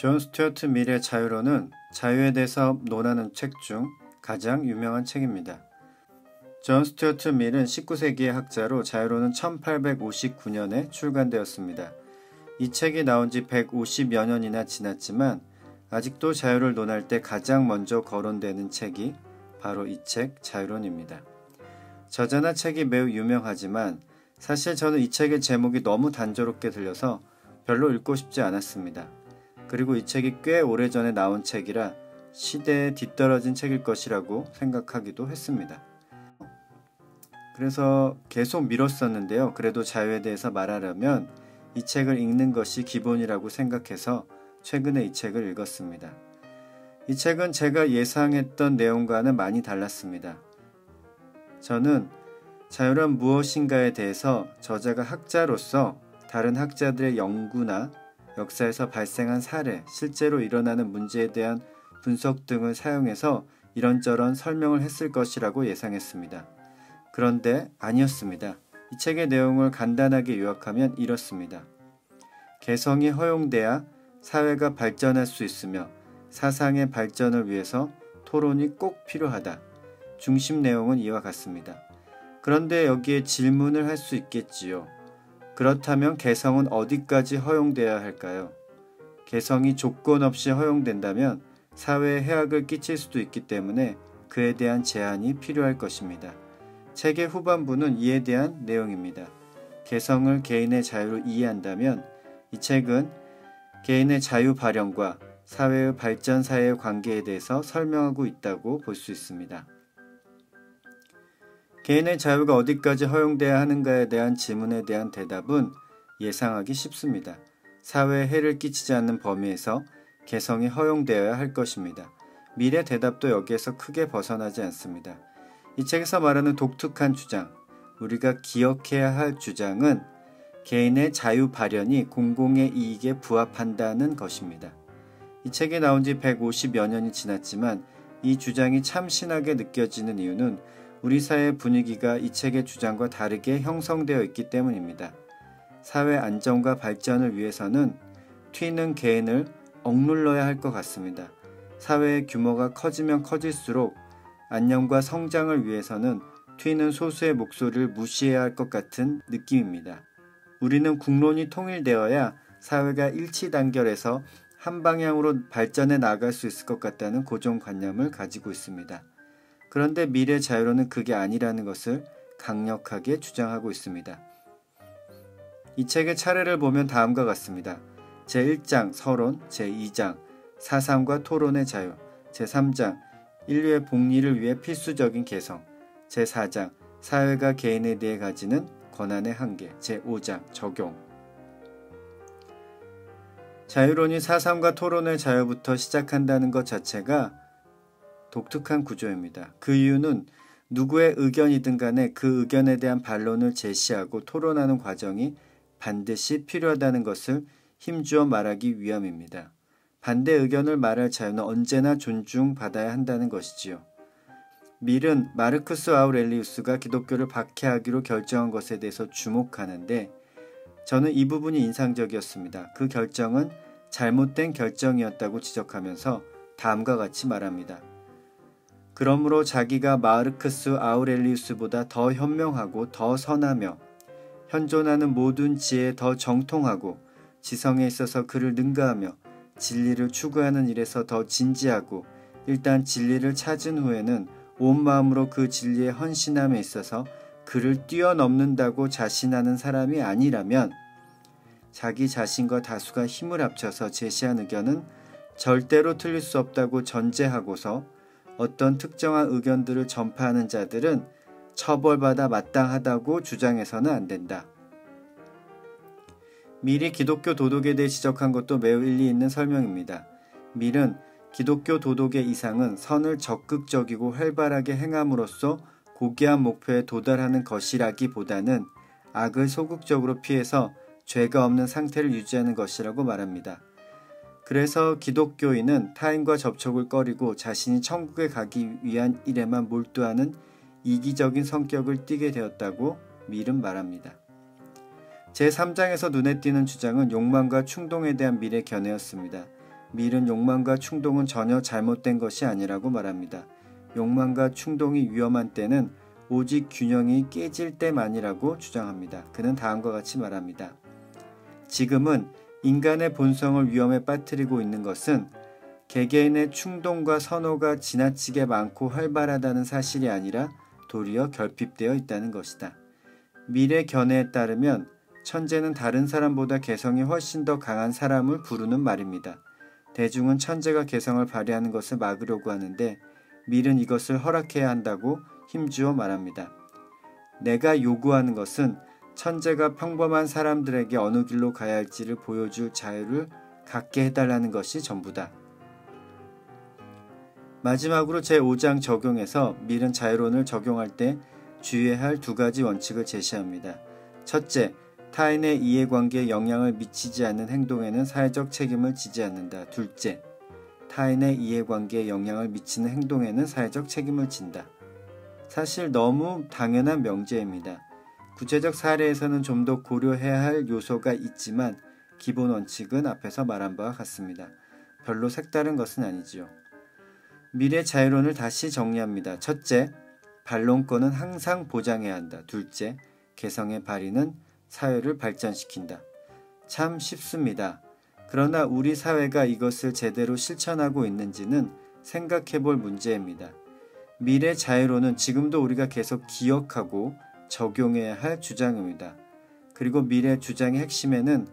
존 스튜어트 밀의 자유론은 자유에 대해서 논하는 책 중 가장 유명한 책입니다. 존 스튜어트 밀은 19세기의 학자로 자유론은 1859년에 출간되었습니다. 이 책이 나온 지 150여 년이나 지났지만 아직도 자유를 논할 때 가장 먼저 거론되는 책이 바로 이 책 자유론입니다. 저자나 책이 매우 유명하지만 사실 저는 이 책의 제목이 너무 단조롭게 들려서 별로 읽고 싶지 않았습니다. 그리고 이 책이 꽤 오래전에 나온 책이라 시대에 뒤떨어진 책일 것이라고 생각하기도 했습니다. 그래서 계속 미뤘었는데요. 그래도 자유에 대해서 말하려면 이 책을 읽는 것이 기본이라고 생각해서 최근에 이 책을 읽었습니다. 이 책은 제가 예상했던 내용과는 많이 달랐습니다. 저는 자유란 무엇인가에 대해서 저자가 학자로서 다른 학자들의 연구나 역사에서 발생한 사례, 실제로 일어나는 문제에 대한 분석 등을 사용해서 이런저런 설명을 했을 것이라고 예상했습니다. 그런데 아니었습니다. 이 책의 내용을 간단하게 요약하면 이렇습니다. 개성이 허용돼야 사회가 발전할 수 있으며 사상의 발전을 위해서 토론이 꼭 필요하다. 중심 내용은 이와 같습니다. 그런데 여기에 질문을 할 수 있겠지요. 그렇다면 개성은 어디까지 허용돼야 할까요? 개성이 조건 없이 허용된다면 사회에 해악을 끼칠 수도 있기 때문에 그에 대한 제한이 필요할 것입니다. 책의 후반부는 이에 대한 내용입니다. 개성을 개인의 자유로 이해한다면 이 책은 개인의 자유 발현과 사회의 발전 사이의 관계에 대해서 설명하고 있다고 볼 수 있습니다. 개인의 자유가 어디까지 허용돼야 하는가에 대한 질문에 대한 대답은 예상하기 쉽습니다. 사회에 해를 끼치지 않는 범위에서 개성이 허용되어야 할 것입니다. 밀의 대답도 여기에서 크게 벗어나지 않습니다. 이 책에서 말하는 독특한 주장, 우리가 기억해야 할 주장은 개인의 자유 발현이 공공의 이익에 부합한다는 것입니다. 이 책이 나온 지 150여 년이 지났지만 이 주장이 참신하게 느껴지는 이유는 우리 사회의 분위기가 이 책의 주장과 다르게 형성되어 있기 때문입니다. 사회 안정과 발전을 위해서는 튀는 개인을 억눌러야 할 것 같습니다. 사회의 규모가 커지면 커질수록 안녕과 성장을 위해서는 튀는 소수의 목소리를 무시해야 할 것 같은 느낌입니다. 우리는 국론이 통일되어야 사회가 일치단결해서 한 방향으로 발전해 나갈 수 있을 것 같다는 고정관념을 가지고 있습니다. 그런데 밀의 자유론은 그게 아니라는 것을 강력하게 주장하고 있습니다. 이 책의 차례를 보면 다음과 같습니다. 제1장 서론, 제2장 사상과 토론의 자유, 제3장 인류의 복리를 위해 필수적인 개성, 제4장 사회가 개인에 대해 가지는 권한의 한계, 제5장 적용. 자유론이 사상과 토론의 자유부터 시작한다는 것 자체가 독특한 구조입니다. 그 이유는 누구의 의견이든 간에 그 의견에 대한 반론을 제시하고 토론하는 과정이 반드시 필요하다는 것을 힘주어 말하기 위함입니다. 반대 의견을 말할 자유는 언제나 존중받아야 한다는 것이지요. 밀은 마르쿠스 아우렐리우스가 기독교를 박해하기로 결정한 것에 대해서 주목하는데 저는 이 부분이 인상적이었습니다. 그 결정은 잘못된 결정이었다고 지적하면서 다음과 같이 말합니다. 그러므로 자기가 마르쿠스 아우렐리우스보다 더 현명하고 더 선하며 현존하는 모든 지혜에 더 정통하고 지성에 있어서 그를 능가하며 진리를 추구하는 일에서 더 진지하고 일단 진리를 찾은 후에는 온 마음으로 그 진리에 헌신함에 있어서 그를 뛰어넘는다고 자신하는 사람이 아니라면 자기 자신과 다수가 힘을 합쳐서 제시한 의견은 절대로 틀릴 수 없다고 전제하고서 어떤 특정한 의견들을 전파하는 자들은 처벌받아 마땅하다고 주장해서는 안 된다. 밀이 기독교 도덕에 대해 지적한 것도 매우 일리 있는 설명입니다. 밀은 기독교 도덕의 이상은 선을 적극적이고 활발하게 행함으로써 고귀한 목표에 도달하는 것이라기보다는 악을 소극적으로 피해서 죄가 없는 상태를 유지하는 것이라고 말합니다. 그래서 기독교인은 타인과 접촉을 꺼리고 자신이 천국에 가기 위한 일에만 몰두하는 이기적인 성격을 띠게 되었다고 밀은 말합니다. 제3장에서 눈에 띄는 주장은 욕망과 충동에 대한 밀의 견해였습니다. 밀은 욕망과 충동은 전혀 잘못된 것이 아니라고 말합니다. 욕망과 충동이 위험한 때는 오직 균형이 깨질 때만이라고 주장합니다. 그는 다음과 같이 말합니다. 지금은 인간의 본성을 위험에 빠뜨리고 있는 것은 개개인의 충동과 선호가 지나치게 많고 활발하다는 사실이 아니라 도리어 결핍되어 있다는 것이다. 밀의 견해에 따르면 천재는 다른 사람보다 개성이 훨씬 더 강한 사람을 부르는 말입니다. 대중은 천재가 개성을 발휘하는 것을 막으려고 하는데 밀은 이것을 허락해야 한다고 힘주어 말합니다. 내가 요구하는 것은 천재가 평범한 사람들에게 어느 길로 가야 할지를 보여줄 자유를 갖게 해달라는 것이 전부다. 마지막으로 제5장 적용에서 밀은 자유론을 적용할 때 주의해야 할 두 가지 원칙을 제시합니다. 첫째, 타인의 이해관계에 영향을 미치지 않는 행동에는 사회적 책임을 지지 않는다. 둘째, 타인의 이해관계에 영향을 미치는 행동에는 사회적 책임을 진다. 사실 너무 당연한 명제입니다. 구체적 사례에서는 좀 더 고려해야 할 요소가 있지만 기본 원칙은 앞에서 말한 바와 같습니다. 별로 색다른 것은 아니지요. 밀의 자유론을 다시 정리합니다. 첫째, 반론권은 항상 보장해야 한다. 둘째, 개성의 발휘는 사회를 발전시킨다. 참 쉽습니다. 그러나 우리 사회가 이것을 제대로 실천하고 있는지는 생각해 볼 문제입니다. 밀의 자유론은 지금도 우리가 계속 기억하고 적용해야 할 주장입니다. 그리고 밀의 주장의 핵심에는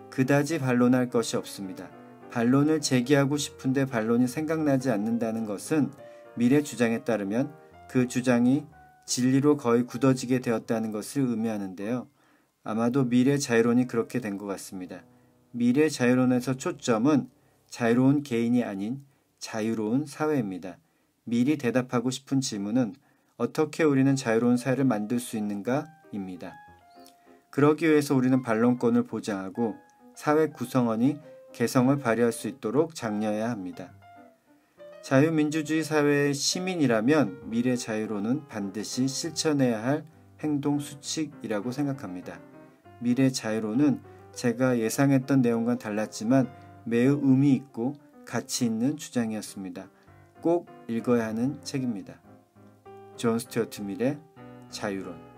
그다지 반론할 것이 없습니다. 반론을 제기하고 싶은데 반론이 생각나지 않는다는 것은 밀의 주장에 따르면 그 주장이 진리로 거의 굳어지게 되었다는 것을 의미하는데요. 아마도 밀의 자유론이 그렇게 된 것 같습니다. 밀의 자유론에서 초점은 자유로운 개인이 아닌 자유로운 사회입니다. 밀이 대답하고 싶은 질문은 어떻게 우리는 자유로운 사회를 만들 수 있는가? 입니다. 그러기 위해서 우리는 반론권을 보장하고 사회 구성원이 개성을 발휘할 수 있도록 장려해야 합니다. 자유민주주의 사회의 시민이라면 밀의 자유론은 반드시 실천해야 할 행동 수칙이라고 생각합니다. 밀의 자유론은 제가 예상했던 내용과는 달랐지만 매우 의미 있고 가치 있는 주장이었습니다. 꼭 읽어야 하는 책입니다. 존 스튜어트 밀의 자유론.